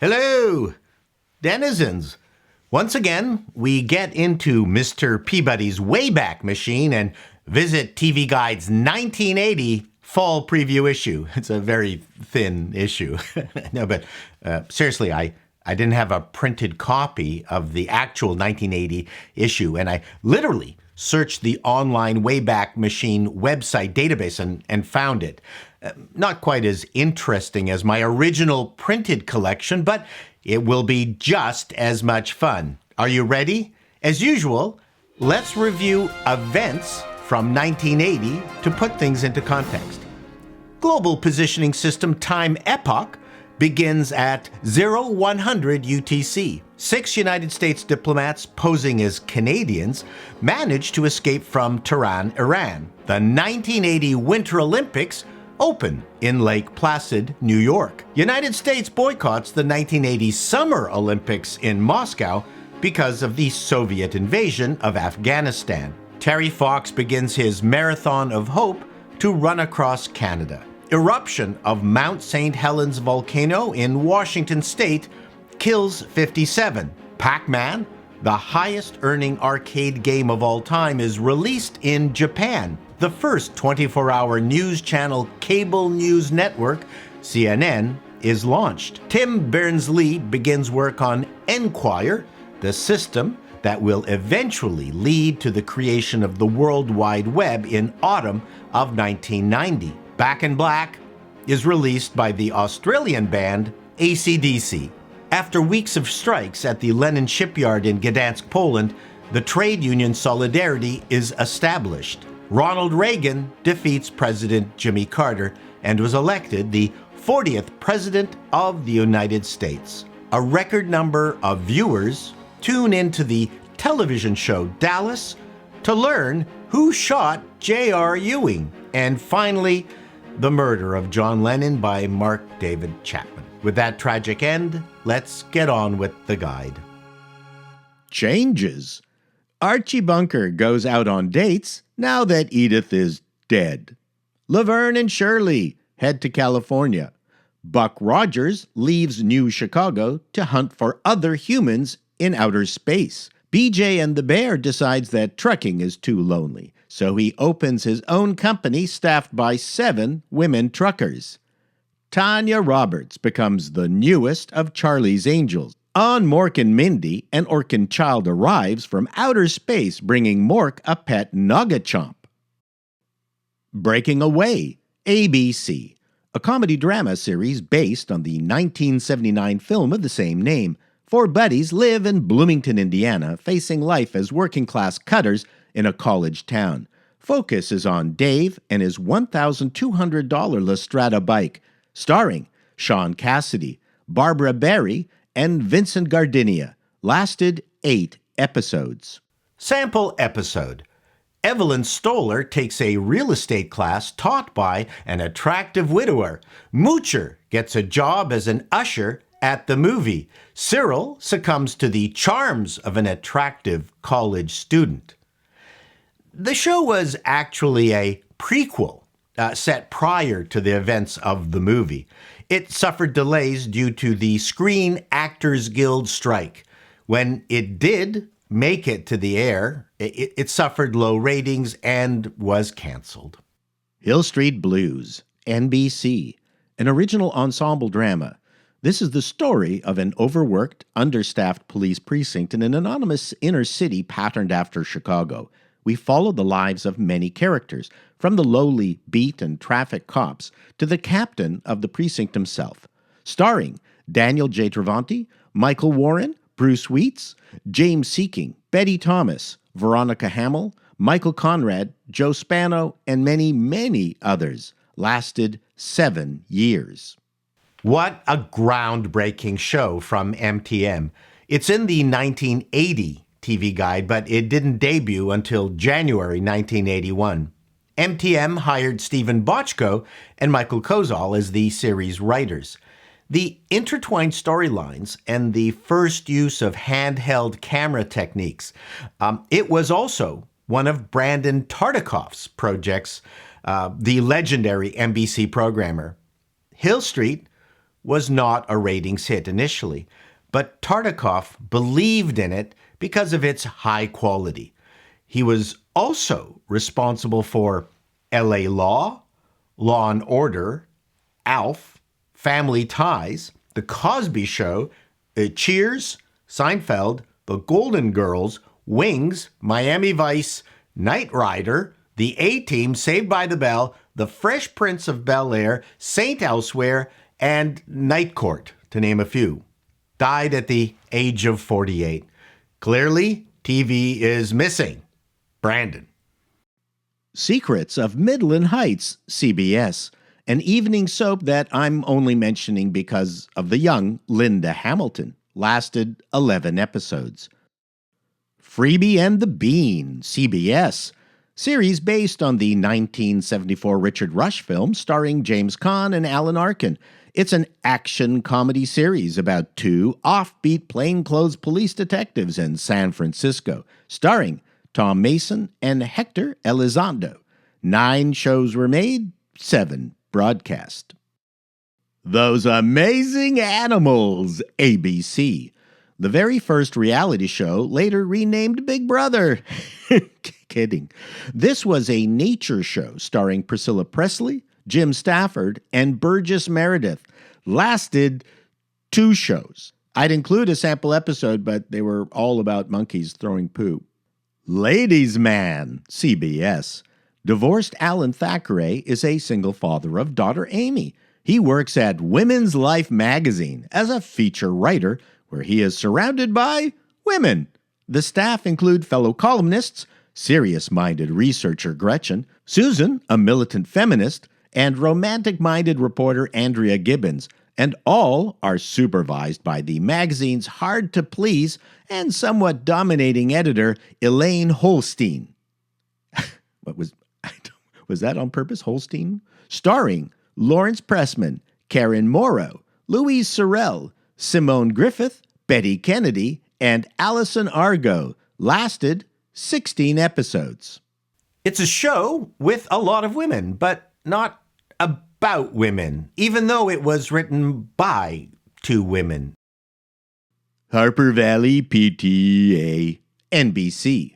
Hello, denizens. Once again, we get into Mr. Peabody's Wayback Machine and visit TV Guide's 1980 fall preview issue. It's a very thin issue. No, but seriously, I didn't have a printed copy of the actual 1980 issue, and I literally searched the online Wayback Machine website database and found it. Not quite as interesting as my original printed collection, but it will be just as much fun. Are you ready? As usual, let's review events from 1980 to put things into context. Global Positioning System time epoch begins at 0100 UTC. 6 United States diplomats posing as Canadians managed to escape from Tehran, Iran. The 1980 Winter Olympics open in Lake Placid, New York. United States boycotts the 1980 Summer Olympics in Moscow because of the Soviet invasion of Afghanistan. Terry Fox begins his Marathon of Hope to run across Canada. Eruption of Mount St. Helens volcano in Washington state kills 57. Pac-Man, the highest earning arcade game of all time, is released in Japan. The first 24-hour news channel cable news network, CNN, is launched. Tim Berners-Lee begins work on Enquire, the system that will eventually lead to the creation of the World Wide Web in autumn of 1990. Back in Black is released by the Australian band AC/DC. After weeks of strikes at the Lenin shipyard in Gdansk, Poland, the trade union Solidarity is established. Ronald Reagan defeats President Jimmy Carter and was elected the 40th President of the United States. A record number of viewers tune into the television show Dallas to learn who shot J.R. Ewing. And finally, the murder of John Lennon by Mark David Chapman. With that tragic end, let's get on with the guide. Changes. Archie Bunker goes out on dates now that Edith is dead. Laverne and Shirley head to California. Buck Rogers leaves New Chicago to hunt for other humans in outer space. BJ and the Bear decides that trucking is too lonely, so he opens his own company staffed by 7 women truckers. Tanya Roberts becomes the newest of Charlie's Angels. On Mork and Mindy, an Orkin child arrives from outer space, bringing Mork a pet Nogachomp. Breaking Away, ABC, a comedy drama series based on the 1979 film of the same name. 4 buddies live in Bloomington, Indiana, facing life as working-class cutters in a college town. Focus is on Dave and his $1,200 Lastrada bike, starring Sean Cassidy, Barbara Barry, and Vincent Gardenia. Lasted 8 episodes. Sample episode. Evelyn Stoller takes a real estate class taught by an attractive widower. Moocher gets a job as an usher at the movie. Cyril succumbs to the charms of an attractive college student. The show was actually a prequel set prior to the events of the movie. It suffered delays due to the Screen Actors Guild strike. When it did make it to the air, it suffered low ratings and was canceled. Hill Street Blues, NBC, an original ensemble drama. This is the story of an overworked, understaffed police precinct in an anonymous inner city patterned after Chicago. We follow the lives of many characters, from the lowly beat and traffic cops to the captain of the precinct himself. Starring Daniel J. Travanti, Michael Warren, Bruce Weitz, James Seeking, Betty Thomas, Veronica Hamill, Michael Conrad, Joe Spano, and many, many others. Lasted 7 years. What a groundbreaking show from MTM. It's in the 1980 TV Guide, but it didn't debut until January 1981. MTM hired Stephen Bochco and Michael Kozol as the series writers. The intertwined storylines and the first use of handheld camera techniques. It was also one of Brandon Tartikoff's projects, the legendary NBC programmer. Hill Street was not a ratings hit initially, but Tartikoff believed in it because of its high quality. He was also responsible for L.A. Law, Law and Order, Alf, Family Ties, The Cosby Show, Cheers, Seinfeld, The Golden Girls, Wings, Miami Vice, Knight Rider, The A-Team, Saved by the Bell, The Fresh Prince of Bel-Air, Saint Elsewhere, and Night Court, to name a few. Died at the age of 48. Clearly, TV is missing. Brandon. Secrets of Midland Heights, CBS, an evening soap that I'm only mentioning because of the young Linda Hamilton, lasted 11 episodes. Freebie and the Bean, CBS, series based on the 1974 Richard Rush film starring James Caan and Alan Arkin. It's an action comedy series about two offbeat plainclothes police detectives in San Francisco, starring Tom Mason and Hector Elizondo. 9 shows were made, 7 broadcast. Those Amazing Animals, ABC. The very first reality show, later renamed Big Brother. Kidding. This was a nature show starring Priscilla Presley, Jim Stafford, and Burgess Meredith. Lasted 2 shows. I'd include a sample episode, but they were all about monkeys throwing poo. Ladies' Man, CBS. Divorced Alan Thackeray is a single father of daughter Amy. He works at Women's Life magazine as a feature writer, where he is surrounded by women. The staff include fellow columnists, serious-minded researcher Gretchen, Susan, a militant feminist, and romantic-minded reporter Andrea Gibbons, and all are supervised by the magazine's hard-to-please and somewhat dominating editor, Elaine Holstein. Was that on purpose, Holstein? Starring Lawrence Pressman, Karen Morrow, Louise Sorel, Simone Griffith, Betty Kennedy, and Allison Argo. Lasted 16 episodes. It's a show with a lot of women, but not about women, even though it was written by 2 women. Harper Valley PTA, NBC.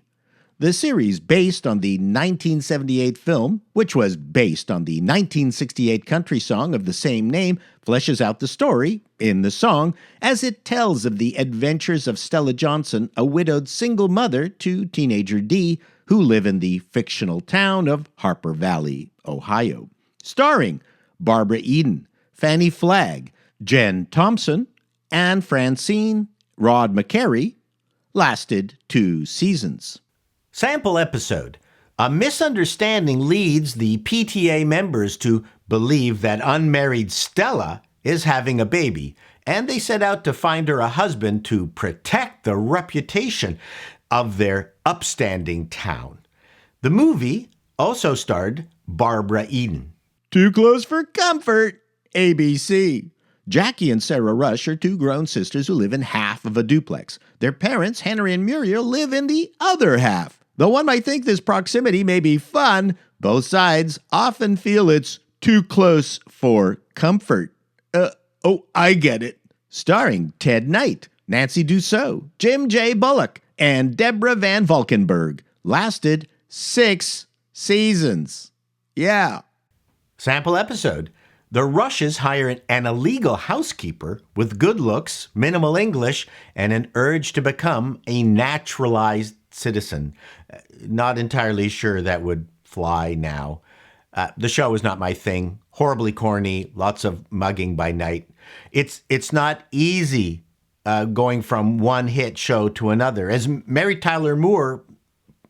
The series, based on the 1978 film, which was based on the 1968 country song of the same name, fleshes out the story, in the song, as it tells of the adventures of Stella Johnson, a widowed single mother to teenager Dee, who live in the fictional town of Harper Valley, Ohio. Starring Barbara Eden, Fannie Flagg, Jen Thompson, Anne Francine, Rod McCary. Lasted 2 seasons. Sample episode. A misunderstanding leads the PTA members to believe that unmarried Stella is having a baby, and they set out to find her a husband to protect the reputation of their upstanding town. The movie also starred Barbara Eden. Too close for comfort, ABC. Jackie and Sarah Rush are 2 grown sisters who live in half of a duplex. Their parents, Henry and Muriel, live in the other half. Though one might think this proximity may be fun, both sides often feel it's too close for comfort. I get it. Starring Ted Knight, Nancy Dussault, Jim J. Bullock, and Deborah Van Valkenburg. Lasted 6 seasons. Yeah. Sample episode. The Rushes hire an illegal housekeeper with good looks, minimal English, and an urge to become a naturalized citizen. Not entirely sure that would fly now. The show is not my thing. Horribly corny, lots of mugging by night. It's not easy going from one hit show to another, as Mary Tyler Moore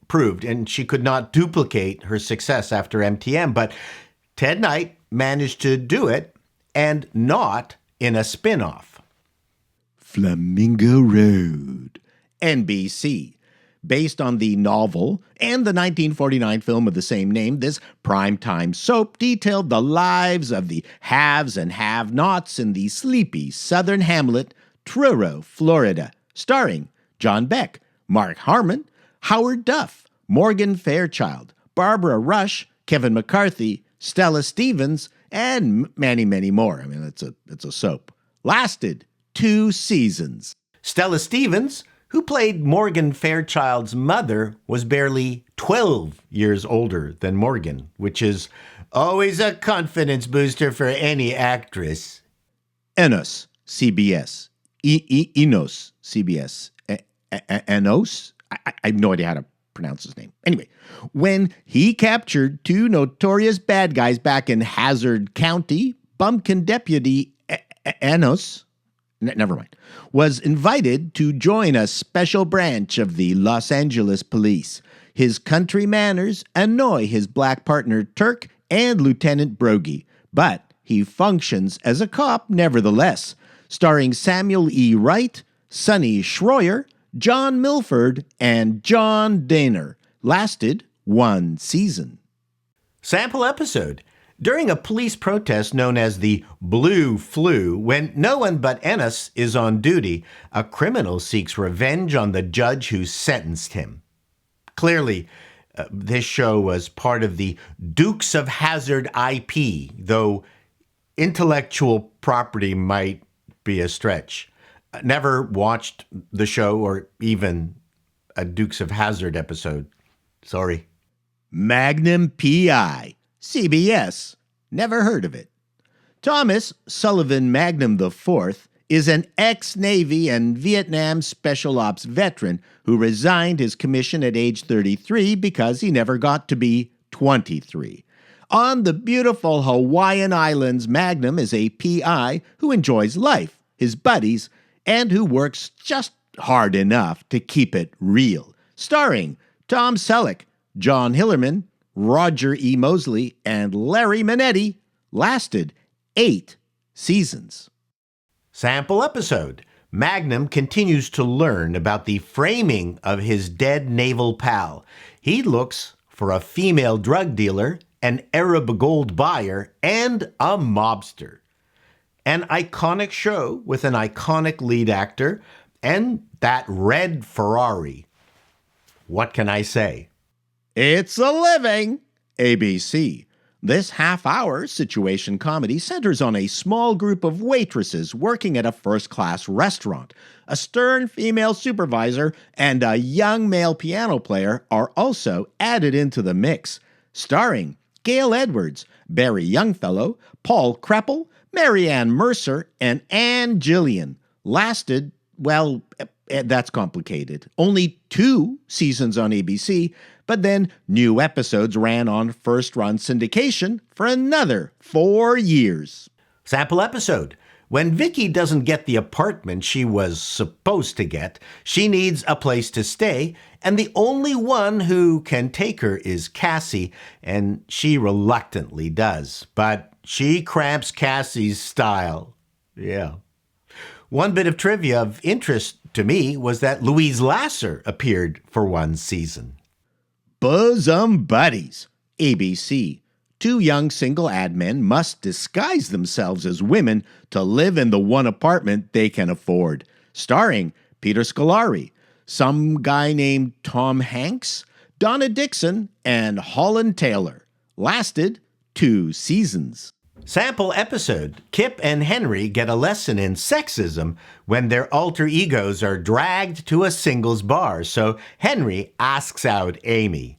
proved, and she could not duplicate her success after MTM, but Ted Knight managed to do it, and not in a spin-off. Flamingo Road, NBC. Based on the novel and the 1949 film of the same name, this primetime soap detailed the lives of the haves and have-nots in the sleepy southern hamlet, Truro, Florida, starring John Beck, Mark Harmon, Howard Duff, Morgan Fairchild, Barbara Rush, Kevin McCarthy, Stella Stevens, and many, many more. I mean, it's a soap. Lasted 2 seasons. Stella Stevens, who played Morgan Fairchild's mother, was barely 12 years older than Morgan, which is always a confidence booster for any actress. Ennis CBS. Enos CBS. Enos? I have no idea how to pronounce his name. Anyway, when he captured 2 notorious bad guys back in Hazard County, Bumpkin Deputy Enos, never mind, was invited to join a special branch of the Los Angeles police. His country manners annoy his black partner Turk and Lieutenant Brogy, but he functions as a cop nevertheless. Starring Samuel E. Wright, Sonny Schroyer, John Milford, and John Daner. Lasted 1 season. Sample episode. During a police protest known as the Blue Flu, when no one but Enos is on duty, a criminal seeks revenge on the judge who sentenced him. Clearly, this show was part of the Dukes of Hazzard IP, though intellectual property might be a stretch. Never watched the show or even a Dukes of Hazzard episode. Sorry. Magnum P.I. CBS. Never heard of it. Thomas Sullivan Magnum IV is an ex-Navy and Vietnam Special Ops veteran who resigned his commission at age 33 because he never got to be 23. On the beautiful Hawaiian Islands, Magnum is a PI who enjoys life, his buddies, and who works just hard enough to keep it real. Starring Tom Selleck, John Hillerman, Roger E. Mosley, and Larry Manetti. Lasted 8 seasons. Sample episode. Magnum continues to learn about the framing of his dead naval pal. He looks for a female drug dealer, an Arab gold buyer, and a mobster. An iconic show with an iconic lead actor and that red Ferrari. What can I say? It's a living. ABC. This half-hour situation comedy centers on a small group of waitresses working at a first-class restaurant. A stern female supervisor and a young male piano player are also added into the mix. Starring Gail Edwards, Barry Youngfellow, Paul Kreppel, Marianne Mercer, and Ann Gillian. Lasted, well, that's complicated. Only 2 seasons on ABC, but then new episodes ran on first-run syndication for another 4 years. Sample episode. When Vicky doesn't get the apartment she was supposed to get, she needs a place to stay, and the only one who can take her is Cassie, and she reluctantly does. But she cramps Cassie's style. Yeah. One bit of trivia of interest to me was that Louise Lasser appeared for 1 season. Bosom Buddies. ABC. 2 young single ad men must disguise themselves as women to live in the one apartment they can afford. Starring Peter Scolari, some guy named Tom Hanks, Donna Dixon, and Holland Taylor. Lasted 2 seasons. Sample episode. Kip and Henry get a lesson in sexism when their alter egos are dragged to a singles bar, so Henry asks out Amy.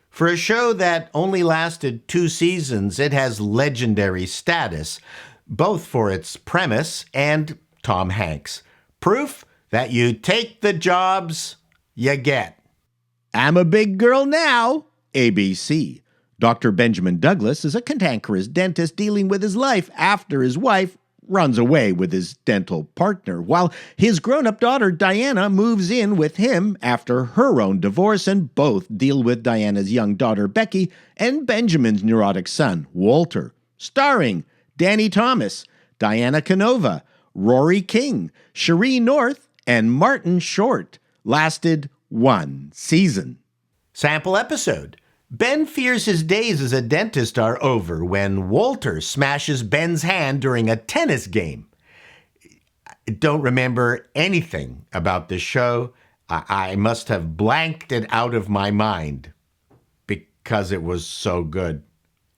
For a show that only lasted 2 seasons, it has legendary status, both for its premise and Tom Hanks. Proof that you take the jobs you get. I'm a big girl now. ABC. Dr. Benjamin Douglas is a cantankerous dentist dealing with his life after his wife runs away with his dental partner, while his grown-up daughter Diana moves in with him after her own divorce, and both deal with Diana's young daughter Becky and Benjamin's neurotic son Walter. Starring Danny Thomas, Diana Canova, Rory King, Cherie North, and Martin Short. Lasted 1 season. Sample episode. Ben fears his days as a dentist are over when Walter smashes Ben's hand during a tennis game. I don't remember anything about this show. I must have blanked it out of my mind because it was so good.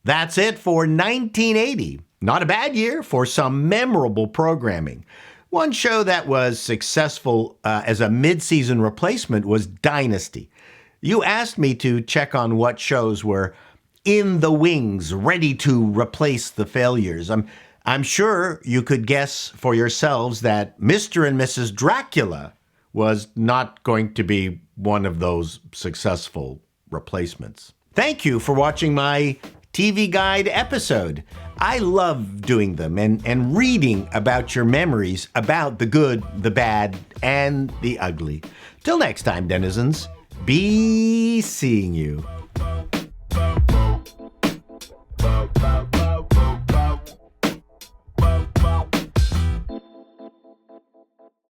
That's it for 1980. Not a bad year for some memorable programming. One show that was successful as a mid-season replacement was Dynasty. You asked me to check on what shows were in the wings, ready to replace the failures. I'm sure you could guess for yourselves that Mr. and Mrs. Dracula was not going to be one of those successful replacements. Thank you for watching my TV Guide episode. I love doing them and reading about your memories about the good, the bad, and the ugly. Till next time, denizens, be seeing you.